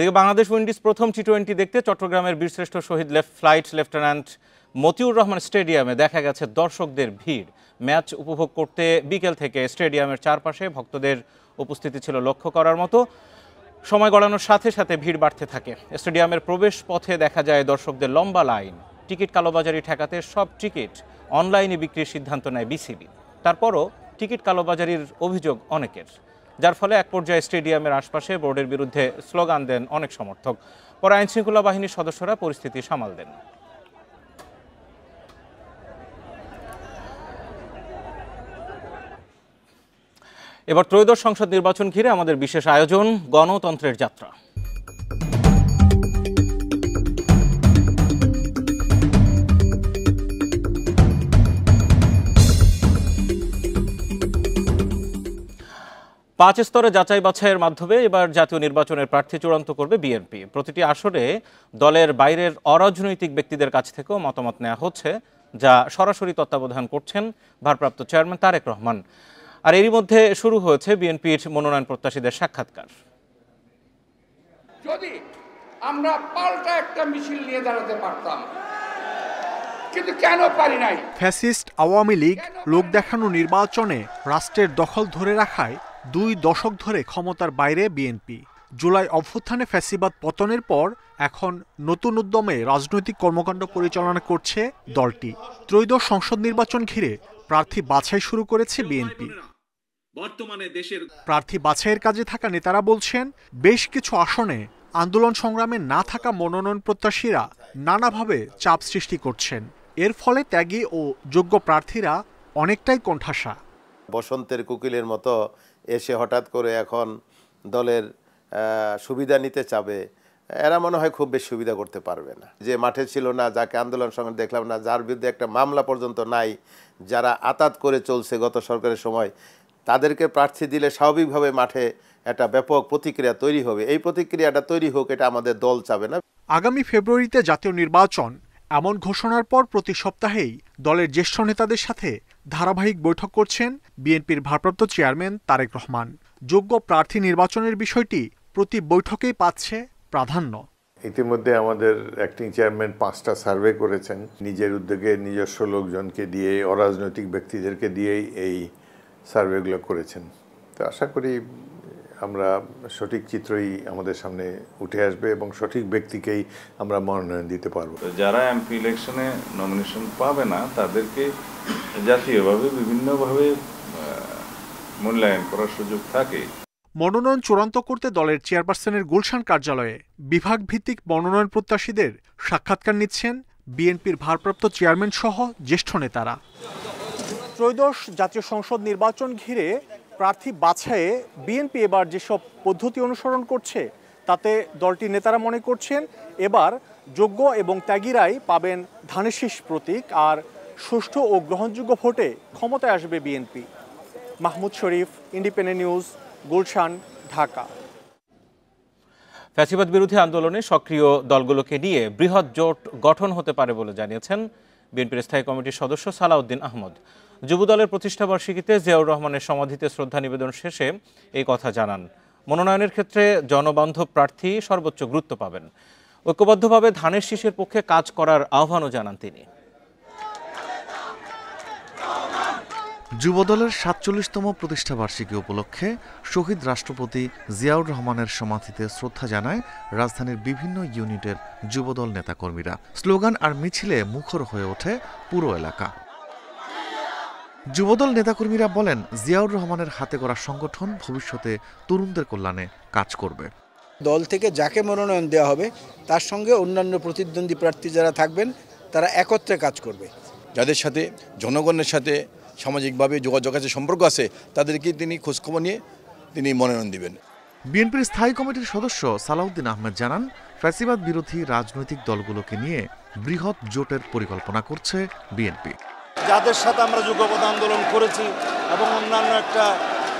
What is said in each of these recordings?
এদিকে বাংলাদেশ উইন্ডিজ প্রথম টি-20 দেখতে চট্টগ্রামের বীরশ্রেষ্ঠ শহীদ ফ্লাইট লেফটেন্যান্ট মতিউর রহমান স্টেডিয়ামে দেখা গেছে দর্শকদের ভিড়। ম্যাচ উপভোগ করতে বিকেল থেকে স্টেডিয়ামের চারপাশে ভক্তদের উপস্থিতি ছিল লক্ষ্য করার মতো। সময় গড়ানোর সাথে সাথে ভিড় বাড়তে থাকে। স্টেডিয়ামের প্রবেশ পথে দেখা যায় দর্শকদের লম্বা লাইন। টিকিট কালোবাজারি ঠেকাতে সব টিকিট অনলাইনে বিক্রির সিদ্ধান্ত নেয় বিসিবি। তারপরও টিকিট কালোবাজারির অভিযোগ অনেকের, যার ফলে এক পর্যায়ে স্টেডিয়ামের আশপাশে বোর্ডের বিরুদ্ধে স্লোগান দেন অনেক সমর্থক। পরে আইনশৃঙ্খলা বাহিনীর সদস্যরা পরিস্থিতি সামাল দেন। এবার ত্রয়োদশ সংসদ নির্বাচন ঘিরে আমাদের বিশেষ আয়োজন গণতন্ত্রের যাত্রা। 5 স্তরে যাচাই বাছাইয়ের মাধ্যমে এবার জাতীয় নির্বাচনের প্রার্থী চূড়ান্ত করবে বিএনপি। প্রতিটি আসরে দলের বাইরের অরাজনৈতিক ব্যক্তিদের কাছ থেকেও মতামত নেওয়া হচ্ছে, যা সরাসরি তত্ত্বাবধান করছেন ভারপ্রাপ্ত চেয়ারম্যান তারেক রহমান। আর এরই মধ্যে শুরু হয়েছে বিএনপির মনোনয়ন প্রত্যাশীদের সাক্ষাৎকার। যদি আমরা পাল্টা একটা মিছিল নিয়ে দাঁড়াতে পারতাম, কিন্তু কেন পারি নাই? ফ্যাসিস্ট আওয়ামী লীগ লোক দেখানো নির্বাচনে রাষ্ট্রের দখল ধরে রাখায় 2 দশক ধরে ক্ষমতার বাইরে বিএনপি। জুলাই অভ্যুত্থানে ফ্যাসিবাদ পতনের পর এখন নতুন উদ্যমে রাজনৈতিক কর্মকাণ্ড পরিচালনা করছে দলটি। ত্রয়োদশ সংসদ নির্বাচন ঘিরে প্রার্থী বাছাই শুরু করেছে বিএনপি। বর্তমানে দেশের প্রার্থী বাছাইয়ের কাজে থাকা নেতারা বলছেন, বেশ কিছু আসনে আন্দোলন সংগ্রামে না থাকা মনোনয়ন প্রত্যাশীরা নানাভাবে চাপ সৃষ্টি করছেন। এর ফলে ত্যাগী ও যোগ্য প্রার্থীরা অনেকটাই কোণঠাসা। বসন্তের কোকিলের মতো এসে হঠাৎ করে এখন দলের সুবিধা নিতে চাবে, এরা মনে হয় খুব বেশি সুবিধা করতে পারবে না। যে মাঠে ছিল না, যাকে আন্দোলন সংগ্রাম দেখলাম না, যার বিরুদ্ধে একটা মামলা পর্যন্ত নাই, যারা আতাত করে চলছে গত সরকারের সময়, তাদেরকে প্রার্থী দিলে স্বাভাবিকভাবে মাঠে একটা ব্যাপক প্রতিক্রিয়া তৈরি হবে। এই প্রতিক্রিয়াটা তৈরি হোক, এটা আমাদের দল চাবে না। আগামী ফেব্রুয়ারিতে জাতীয় নির্বাচন এমন ঘোষণার পর প্রতি সপ্তাহেই দলের জ্যেষ্ঠ নেতাদের সাথে ধারাবাহিক বৈঠক করছেন বিএনপির ভারপ্রাপ্ত চেয়ারম্যান তারেক রহমান। যোগ্য প্রার্থী নির্বাচনের বিষয়টি প্রতি বৈঠকেই পাচ্ছে প্রাধান্য। ইতিমধ্যে আমাদের অ্যাক্টিং চেয়ারম্যান 5টা সার্ভে করেছেন, নিজের উদ্যোগে নিজস্ব লোকজনকে দিয়ে, অরাজনৈতিক ব্যক্তিদেরকে দিয়েই এই সার্ভেগুলো করেছেন। তো আশা করি আমরা সঠিক চিত্রই আমাদের সামনে উঠে আসবে এবং সঠিক ব্যক্তিকেই আমরা মনোনয়ন দিতে পারবো। যারা এমপি ইলেকশনে নমিনেশন পাবে না তাদেরকে জাতীয়ভাবে বিভিন্নভাবে মূল্যায়ন করার সুযোগ থাকে। মনোনয়ন চূড়ান্ত করতে দলের চেয়ারপারসনের গুলশান কার্যালয়ে বিভাগ ভিত্তিক মনোনয়ন প্রত্যাশীদের সাক্ষাৎকার নিচ্ছেন বিএনপির ভারপ্রাপ্ত চেয়ারম্যান সহ জ্যেষ্ঠ নেতারা। ত্রয়োদশ জাতীয় সংসদ নির্বাচন ঘিরে প্রার্থী বাছাইয়ে বিএনপি এবার যেসব পদ্ধতি অনুসরণ করছে, তাতে দলটির নেতারা মনে করছেন এবার যোগ্য এবং ত্যাগীরাই পাবেন ধানের শীষ প্রতীক, আর সুষ্ঠু ও গ্রহণযোগ্য ভোটে ক্ষমতায় আসবে বিএনপি। মাহমুদ শরীফ, ইন্ডিপেন্ডেন্ট নিউজ, গুলশান, ঢাকা। ফ্যাসিবাদ বিরোধী আন্দোলনে সক্রিয় দলগুলোকে নিয়ে বৃহৎ জোট গঠন হতে পারে বলে জানিয়েছেন বিএনপির স্থায়ী কমিটির সদস্য সালাউদ্দিন আহমদ। যুবদলের প্রতিষ্ঠাবার্ষিকীতে জিয়াউর রহমানের সমাধিতে শ্রদ্ধা নিবেদন শেষে এই কথা জানান। মনোনয়নের ক্ষেত্রে জনবান্ধব প্রার্থী সর্বোচ্চ গুরুত্ব পাবেন। ঐক্যবদ্ধভাবে ধানের শীষের পক্ষে কাজ করার আহ্বানও জানান তিনি। যুবদলের ৪৭তম প্রতিষ্ঠাবার্ষিকী উপলক্ষে শহীদ রাষ্ট্রপতি জিয়াউর রহমানের সমাধিতে শ্রদ্ধা জানায় রাজধানীর বিভিন্ন ইউনিটের যুবদল নেতাকর্মীরা। স্লোগান আর মিছিলে মুখর হয়ে ওঠে পুরো এলাকা। যুবদল নেতাকর্মীরা বলেন, জিয়াউর রহমানের হাতে গড়া সংগঠন ভবিষ্যতে তরুণদের কল্যাণে কাজ করবে। দল থেকে যাকে মনোনয়ন দেওয়া হবে তার সঙ্গে অন্যান্য প্রতিদ্বন্দ্বী প্রার্থী যারা থাকবেন তারা একত্রে কাজ করবে। যাদের সাথে জনগণের সাথে সামাজিকভাবে যোগাযোগ আছে, সম্পর্ক আছে, তাদেরকে তিনি খোঁজখবর নিয়ে তিনি মনোনয়ন দিবেন। বিএনপির স্থায়ী কমিটির সদস্য সালাউদ্দিন আহমেদ জানান, ফ্যাসিবাদ বিরোধী রাজনৈতিক দলগুলোকে নিয়ে বৃহৎ জোটের পরিকল্পনা করছে বিএনপি। যাদের সাথে আমরা যুগপৎ আন্দোলন করেছি এবং অন্যান্য একটা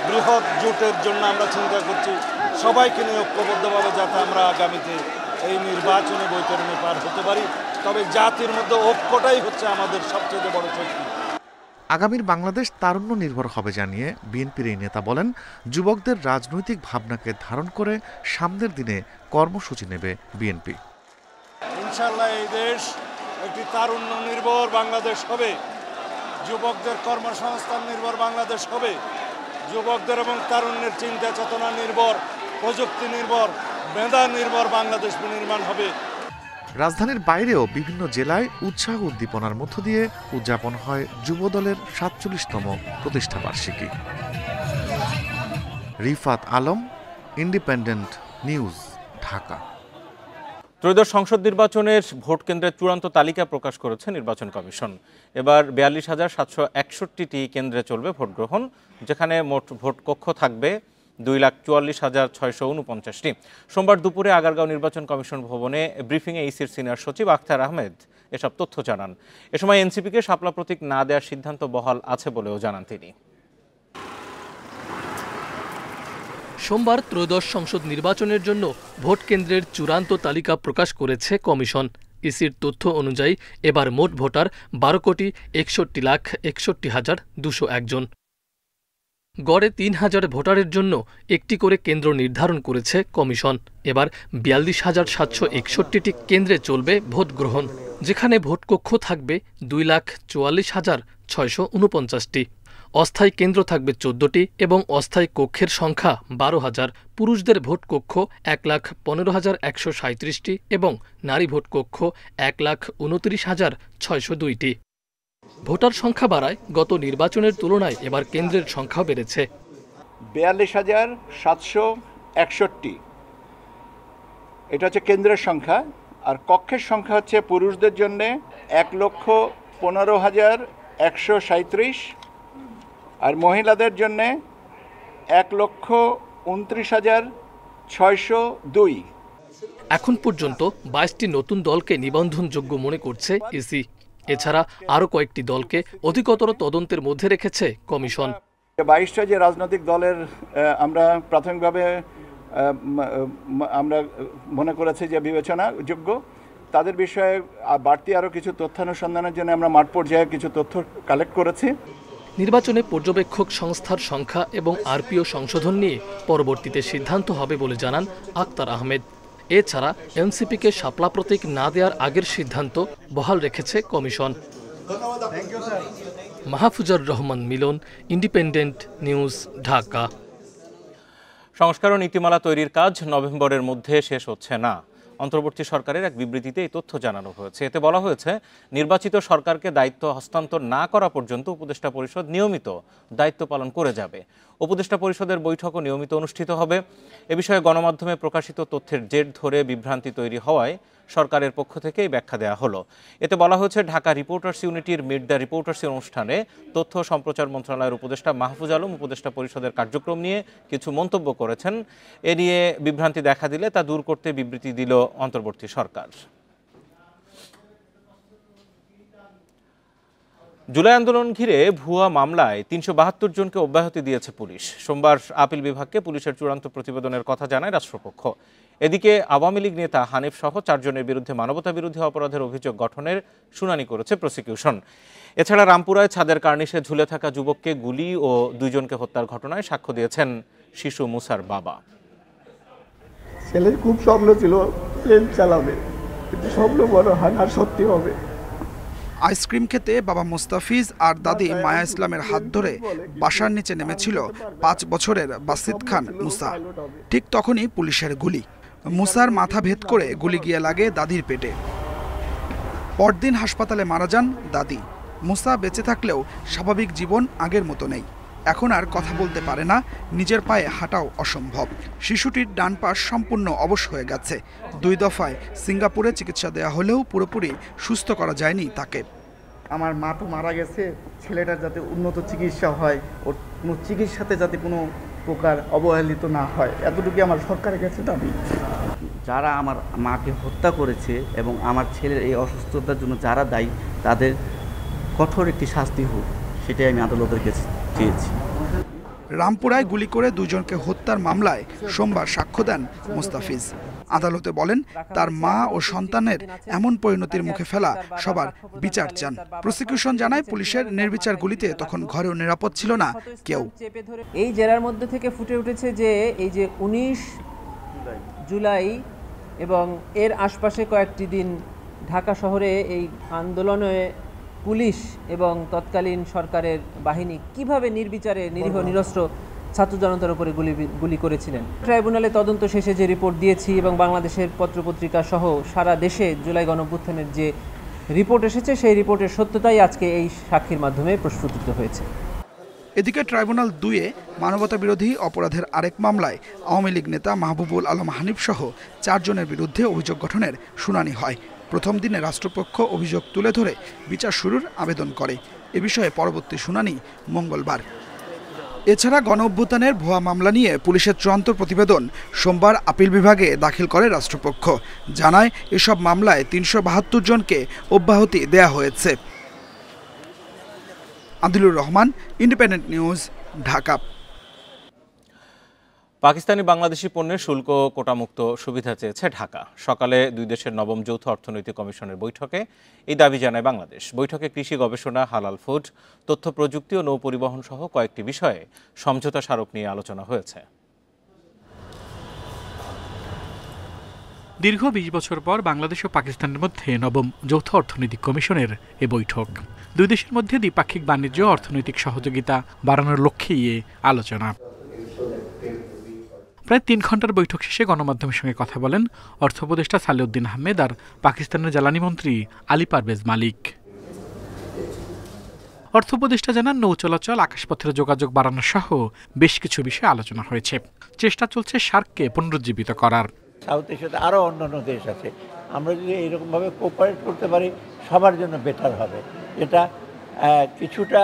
বৃহৎ জোটের জন্য আমরা চিন্তা করছি, সবাইকে নিয়ে ঐক্যবদ্ধভাবে যাতে আমরা আগামীতে এই নির্বাচনে বৈতরণে পার হতে পারি। তবে জাতির মধ্যে ঐক্যটাই হচ্ছে আমাদের সবচেয়ে বড় শক্তি। আগামীর বাংলাদেশ তারুণ্য নির্ভর হবে জানিয়ে বিএনপির এই নেতা বলেন, যুবকদের রাজনৈতিক ভাবনাকে ধারণ করে সামনের দিনে কর্মসূচি নেবে বিএনপি। ইনশাআল্লাহ এই দেশ একটি তারুণ্য নির্ভর বাংলাদেশ হবে, যুবকদের কর্মসংস্থান নির্ভর বাংলাদেশ হবে, যুবকদের এবং তারুণ্যের চিন্তা চেতনা নির্ভর, প্রযুক্তি নির্ভর, মেধা নির্ভর বাংলাদেশ নির্মাণ হবে। রাজধানীর বাইরেও বিভিন্ন জেলায় উৎসাহ উদ্দীপনার মধ্য দিয়ে উদযাপন হয় যুবদলের ৪৭তম প্রতিষ্ঠাবার্ষিকী। Rifat Alam, Independent News, Dhaka. ত্রয়োদশ সংসদ নির্বাচনের ভোট কেন্দ্রের চূড়ান্ত তালিকা প্রকাশ করেছে নির্বাচন কমিশন। এবার ৪২,৭৬১টি কেন্দ্রে চলবে ভোট গ্রহণ, যেখানে মোট ভোট কক্ষ থাকবে ২,৪৪,৬৪৯টি। সোমবার দুপুরে আগারগাঁও নির্বাচন কমিশন ভবনে ব্রিফিংয়ে ইসির সিনিয়র সচিব আখতার আহমেদ এসব তথ্য জানান। এ সময় এনসিপিকে শাপলা প্রতীক না দেওয়ার সিদ্ধান্ত বহাল আছে বলেও জানান তিনি। সোমবার ত্রয়োদশ সংসদ নির্বাচনের জন্য ভোট কেন্দ্রের চূড়ান্ত তালিকা প্রকাশ করেছে কমিশন। ইসির তথ্য অনুযায়ী এবার মোট ভোটার ১২,৬১,৬১,২০১ জন। গড়ে ৩,০০০ ভোটারের জন্য একটি করে কেন্দ্র নির্ধারণ করেছে কমিশন। এবার ৪২,৭৬১টি কেন্দ্রে চলবে ভোট গ্রহণ, যেখানে ভোটকক্ষ থাকবে ২,৪৪,৬৪৯টি। অস্থায়ী কেন্দ্র থাকবে ১৪টি এবং অস্থায়ী কক্ষের সংখ্যা ১২,০০০। পুরুষদের ভোট কক্ষ ১,১৫,১৩৭টি এবং নারী ভোট কক্ষ ১,২৯,৬০২টি। ভোটার সংখ্যা বাড়ায় গত নির্বাচনের তুলনায় এবার কেন্দ্রের সংখ্যা বেড়েছে ৪২,৭৬১। এটা হচ্ছে কেন্দ্রের সংখ্যা, আর কক্ষের সংখ্যা হচ্ছে পুরুষদের জন্য ১,১৫,১৩৭ আর মহিলাদের জন্য ১,২৯,৬০২। এখন পর্যন্ত ২২টি নতুন দলকে নিবন্ধনযোগ্য মনে করছে ইসি। এছাড়া আরও কয়েকটি দলকে অধিকতর তদন্তের মধ্যে রেখেছে কমিশন। ২২টা যে রাজনৈতিক দলের আমরা প্রাথমিকভাবে আমরা মনে করেছি যে বিবেচনাযোগ্য, তাদের বিষয়ে বাড়তি আরও কিছু তথ্যানুসন্ধানের জন্য আমরা মাঠ পর্যায়ে কিছু তথ্য কালেক্ট করেছি। নির্বাচনে পর্যবেক্ষক সংস্থার সংখ্যা এবং আরপিও সংশোধন নিয়ে পরবর্তীতে সিদ্ধান্ত হবে বলে জানান আখতার আহমেদ। এছাড়া এনসিপিকে শাপলা প্রতীক না দেওয়ার আগের সিদ্ধান্ত বহাল রেখেছে কমিশন। মাহফুজার রহমান মিলন, ইন্ডিপেন্ডেন্ট নিউজ, ঢাকা। সংস্কার ও নীতিমালা তৈরির কাজ নভেম্বরের মধ্যে শেষ হচ্ছে না। অন্তর্বর্তী সরকারের এক বিবৃতিতে এই তথ্য জানানো হয়েছে। এতে বলা হয়েছে, নির্বাচিত সরকারকে দায়িত্ব হস্তান্তর না করা পর্যন্ত উপদেষ্টা পরিষদ নিয়মিত দায়িত্ব পালন করে যাবে। উপদেষ্টা পরিষদের বৈঠকও নিয়মিত অনুষ্ঠিত হবে। এ বিষয়ে গণমাধ্যমে প্রকাশিত তথ্যের জের ধরে বিভ্রান্তি তৈরি হওয়ায় সরকারের পক্ষ থেকে এই ব্যাখ্যা দেওয়া হলো। এতে বলা হয়েছে, ঢাকা রিপোর্টার্স ইউনিটির মিট দ্য রিপোর্টার্স অনুষ্ঠানে তথ্য সম্প্রচার মন্ত্রণালয়ের উপদেষ্টা মাহফুজ আলম উপদেষ্টা পরিষদের কার্যক্রম নিয়ে কিছু মন্তব্য করেছেন। এ নিয়ে বিভ্রান্তি দেখা দিলে তা দূর করতে বিবৃতি দিল অন্তর্বর্তী সরকার। জুলাই আন্দোলন ঘিরে ভুয়া মামলায় ৩৭২ জনকে অব্যাহতি দিয়েছে পুলিশ। সোমবার আপিল বিভাগকে পুলিশের চূড়ান্ত প্রতিবেদনের কথা জানায় রাষ্ট্রপক্ষ। এদিকে আওয়ামী লীগ নেতা হানিফ সহ ৪ জনের বিরুদ্ধে মানবতাবিরোধী অপরাধের অভিযোগ গঠনের শুনানি করেছে প্রসিকিউশন। এছাড়া রামপুরায় ছাদের কার্নিশে ঝুলে থাকা যুবককে গুলি ও ২ জনকে হত্যার ঘটনায় সাক্ষ্য দিয়েছেন শিশু মুসার বাবা। ছেলের খুব স্বপ্ন ছিল প্লেন চালাবে, কিন্তু স্বপ্ন বড় হয় না, সত্যি হবে। আইসক্রিম খেতে বাবা মুস্তাফিজ আর দাদি মায়া ইসলামের হাত ধরে বাসার নিচে নেমেছিল ৫ বছরের বাসিত খান মুসা। ঠিক তখনই পুলিশের গুলি। মুসার মাথা ভেদ করে গুলি গিয়ে লাগে দাদির পেটে। পরদিন হাসপাতালে মারা যান দাদি। মুসা বেঁচে থাকলেও স্বাভাবিক জীবন আগের মতো নেই। এখন আর কথা বলতে পারে না, নিজের পায়ে হাঁটাও অসম্ভব। শিশুটির ডান পাশ সম্পূর্ণ অবশ হয়ে গেছে। 2 দফায় সিঙ্গাপুরে চিকিৎসা দেওয়া হলেও পুরোপুরি সুস্থ করা যায়নি তাকে। আমার মা তো মারা গেছে, ছেলেটার যাতে উন্নত চিকিৎসা হয়, ওর কোনো চিকিৎসাতে যাতে কোনো প্রকার অবহেলিত না হয়, এতটুকু আমার সরকারের কাছে দাবি। যারা আমার মাকে হত্যা করেছে এবং আমার ছেলের এই অসুস্থতার জন্য যারা দায়ী, তাদের কঠোর একটি শাস্তি হোক, সেটাই আমি আদালতের কাছে চেয়েছি। রামপুরায় গুলি করে 2 জনকে হত্যার মামলায় সোমবার সাক্ষ্য দেন মুস্তাফিজ। আদালতে বলেন, তার মা ও সন্তানের এমন পরিণতির মুখে ফেলা সবার বিচার চান। প্রসিকিউশন জানায়, পুলিশের নির্বিচার গুলিতে তখন ঘরেও নিরাপদ ছিল না কেউ। এই জেলার মধ্যে থেকে ফুটে উঠেছে যে এই যে 19 জুলাই এবং এর আশপাশে কয়েকটি দিন ঢাকা শহরে এই আন্দোলনে পুলিশ এবং তৎকালীন সরকারের বাহিনী কিভাবে নির্বিচারে নিরীহ নিরস্ত্র ছাত্র জনতার উপরে গুলি করেছিলেন। ট্রাইব্যুনালে তদন্ত শেষে যে রিপোর্ট দিয়েছি এবং বাংলাদেশের পত্রপত্রিকা সহ সারা দেশে জুলাই গণঅভ্যুত্থানের যে রিপোর্ট এসেছে সেই রিপোর্টের সত্যতাই আজকে এই সাক্ষীর মাধ্যমে প্রস্ফুটিত হয়েছে। এদিকে ট্রাইব্যুনাল 2-এ মানবতাবিরোধী অপরাধের আরেক মামলায় আওয়ামী লীগ নেতা মাহবুবুল আলম হানিফ সহ 4 জনের বিরুদ্ধে অভিযোগ গঠনের শুনানি হয়। প্রথম দিনে রাষ্ট্রপক্ষ অভিযোগ তুলে ধরে বিচার শুরুর আবেদন করে। এ বিষয়ে পরবর্তী শুনানি মঙ্গলবার। এছাড়া গণঅভ্যুত্থানের ভুয়া মামলা নিয়ে পুলিশের চূড়ান্ত প্রতিবেদন সোমবার আপিল বিভাগে দাখিল করে রাষ্ট্রপক্ষ। জানায় এসব মামলায় 372 জনকে অব্যাহতি দেয়া হয়েছে। Adilur Rahman, Independent News, Dhaka. পাকিস্তানি বাংলাদেশি পণ্যের শুল্ক কোটামুক্ত সুবিধা চেয়েছে ঢাকা। সকালে দুই দেশের নবম যৌথ অর্থনৈতিক কমিশনের বৈঠকে এই দাবি জানায় বাংলাদেশ। বৈঠকে কৃষি গবেষণা, হালাল ফুড, তথ্য প্রযুক্তি ও নৌ পরিবহন সহ কয়েকটি বিষয়ে সমঝোতা স্মারক নিয়ে আলোচনা হয়েছে। দীর্ঘ 20 বছর পর বাংলাদেশ ও পাকিস্তানের মধ্যে নবম যৌথ অর্থনৈতিক কমিশনের এ বৈঠক। দুই দেশের মধ্যে দ্বিপাক্ষিক বাণিজ্য ও অর্থনৈতিক সহযোগিতা বাড়ানোর লক্ষ্যেই এ আলোচনা। প্রায় 3 ঘন্টার বৈঠক শেষে গণমাধ্যমের সঙ্গে কথা বলেন অর্থ উপদেষ্টা সালেউদ্দিন আহমেদ আর পাকিস্তানের জ্বালানি মন্ত্রী আলী পারভেজ মালিক। অর্থ উপদেষ্টা জানান, নৌ চলাচল, আকাশপথের যোগাযোগ বাড়ানো সহ বেশ কিছু বিষয়ে আলোচনা হয়েছে। চেষ্টা চলছে সার্ককে পুনরুজ্জীবিত করার। সাউথ এশিয়াতে আরও অন্যান্য দেশ আছে, আমরা যদি এইরকমভাবে কোঅপারেট করতে পারি সবার জন্য বেটার হবে। এটা কিছুটা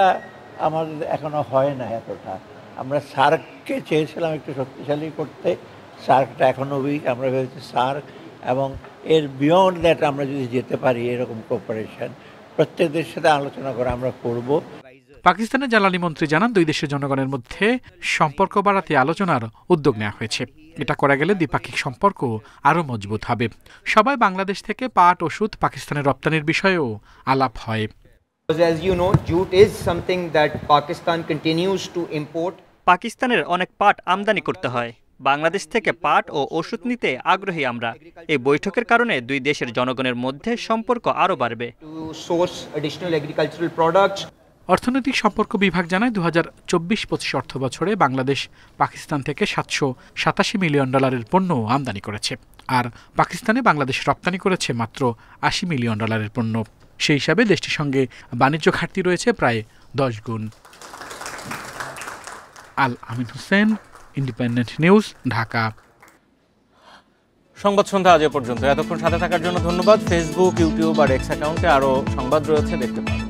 আমাদের এখনো হয় না এতটা। আমরা সার্ককে চেয়েছিলাম একটু শক্তিশালী করতে, সার্কটা এখনও উইক। আমরা ভেবেছি সার্ক এবং এর বিয়ন্ড দ্যাট আমরা যদি যেতে পারি এরকম কোঅপারেশন প্রত্যেক দেশের সাথে আলোচনা করে আমরা করব। পাকিস্তানের জ্বালানি মন্ত্রী জানান, দুই দেশের জনগণের মধ্যে সম্পর্ক বাড়াতে আলোচনার উদ্যোগ নেওয়া হয়েছে। এটা করা গেলে দ্বিপাক্ষিক সম্পর্ক আরও মজবুত হবে। সবাই বাংলাদেশ থেকে পাট, ওষুধ পাকিস্তানের রপ্তানির বিষয়েও আলাপ হয়। As you know, jute is something that Pakistan continues to import. পাকিস্তানের অনেক পাট আমদানি করতে হয়। বাংলাদেশ থেকে পাট ও ওষুধ নিতে আগ্রহী আমরা। এই বৈঠকের কারণে দুই দেশের জনগণের মধ্যে সম্পর্ক আরও বাড়বে। অর্থনৈতিক সম্পর্ক বিভাগ জানায়, 2024-25 অর্থ বছরে বাংলাদেশ পাকিস্তান থেকে $787 মিলিয়ন পণ্য আমদানি করেছে, আর পাকিস্তানে বাংলাদেশ রপ্তানি করেছে মাত্র $80 মিলিয়ন পণ্য। সেই হিসাবে দেশটির সঙ্গে বাণিজ্য ঘাটতি রয়েছে প্রায় 10 গুণ। আল আমিন হোসেন, ইন্ডিপেন্ডেন্ট নিউজ, ঢাকা। সংবাদ সন্ধ্যা আজ এ পর্যন্ত। এতক্ষণ সাথে থাকার জন্য ধন্যবাদ। ফেসবুক, ইউটিউব আর এক্স অ্যাকাউন্টে আরও সংবাদ রয়েছে, দেখতে পাবেন।